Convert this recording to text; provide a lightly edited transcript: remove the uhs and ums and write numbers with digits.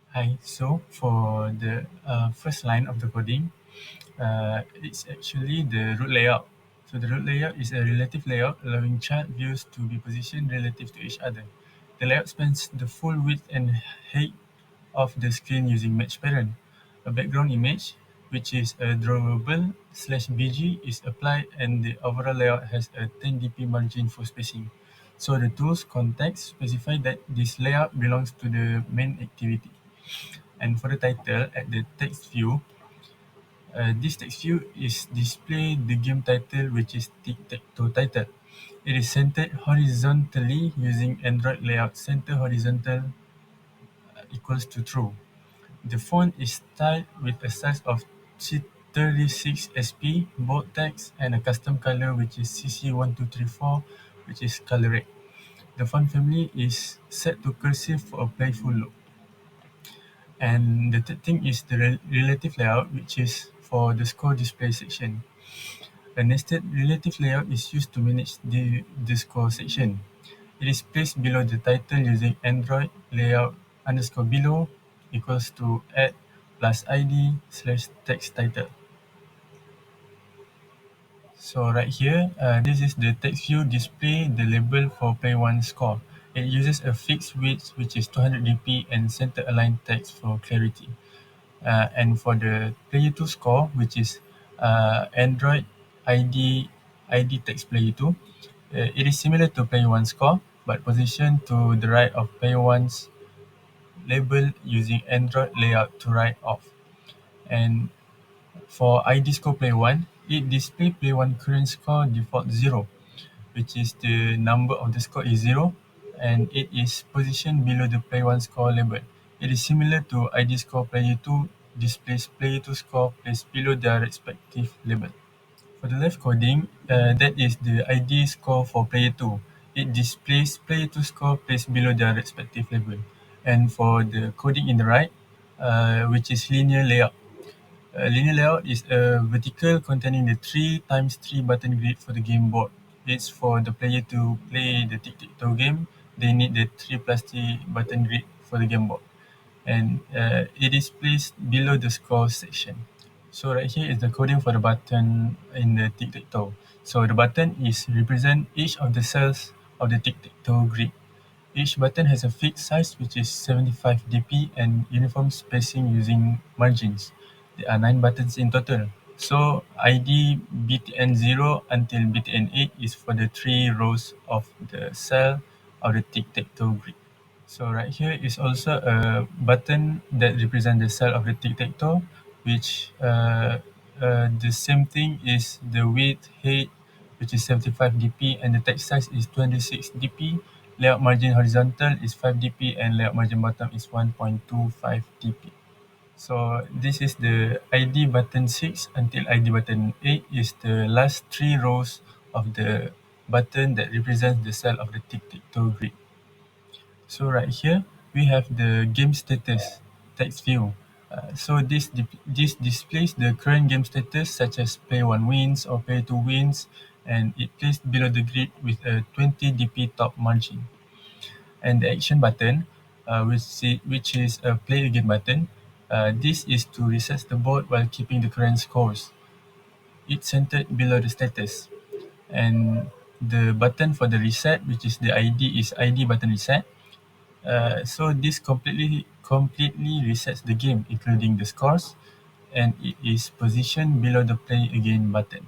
Hi, so for the first line of the coding, it's actually the root layout. So the root layout is a relative layout allowing chart views to be positioned relative to each other. The layout spans the full width and height of the screen using match parent. A background image, which is a drawable /BG, is applied and the overall layout has a 10 dp margin for spacing. So the tool's context specify that this layout belongs to the main activity. And for the title, at the text view, this text view is display the game title, which is Tic-Tac-Toe title. It is centered horizontally using Android layout center horizontal equals to true. The font is styled with a size of 36 SP, bold text, and a custom color, which is CC1234, which is color red. The font family is set to cursive for a playful look. And the third thing is the relative layout, which is for the score display section. A nested relative layout is used to manage the score section. It is placed below the title using Android layout underscore below equals to add plus ID slash text title. So right here, this is the text view display the label for play 1 score. It uses a fixed width, which is 200 dp, and center aligned text for clarity. And for the player 2 score, which is Android ID text player 2, it is similar to player 1 score, but positioned to the right of player 1's label using Android layout to right of. And for ID score player 1, it displays player 1 current score default 0, which is the number of the score is 0, and it is positioned below the player 1 score label. It is similar to ID score player 2 displays player 2 score placed below their respective label. For the left coding, that is the ID score for player 2. It displays player 2 score placed below their respective label. And for the coding in the right, which is linear layout. Linear layout is a vertical containing the 3x3 button grid for the game board. It's for the player to play the tic-tac-toe game. They need the 3 plus 3 button grid for the game board. And it is placed below the score section. So right here is the coding for the button in the tic-tac-toe. So the button is represent each of the cells of the tic-tac-toe grid. Each button has a fixed size, which is 75 dp, and uniform spacing using margins. There are 9 buttons in total. So ID BTN0 until BTN8 is for the 3 rows of the cell of the tic-tac-toe grid. So right here is also a button that represents the cell of the tic-tac-toe, which the same thing is the width, height, which is 75 dp, and the text size is 26 dp. Layout margin horizontal is 5 dp, and layout margin bottom is 1.25 dp. So this is the ID button 6 until ID button 8 is the last 3 rows of the button that represents the cell of the tic-tac-toe grid. So right here, we have the game status text view. So this displays the current game status, such as player 1 wins or player 2 wins, and it placed below the grid with a 20 dp top margin. And the action button, which is a play again button, this is to reset the board while keeping the current scores. It's centered below the status. And the button for the reset, which is the ID, is ID button reset. So this completely resets the game, including the scores, and it is positioned below the play again button.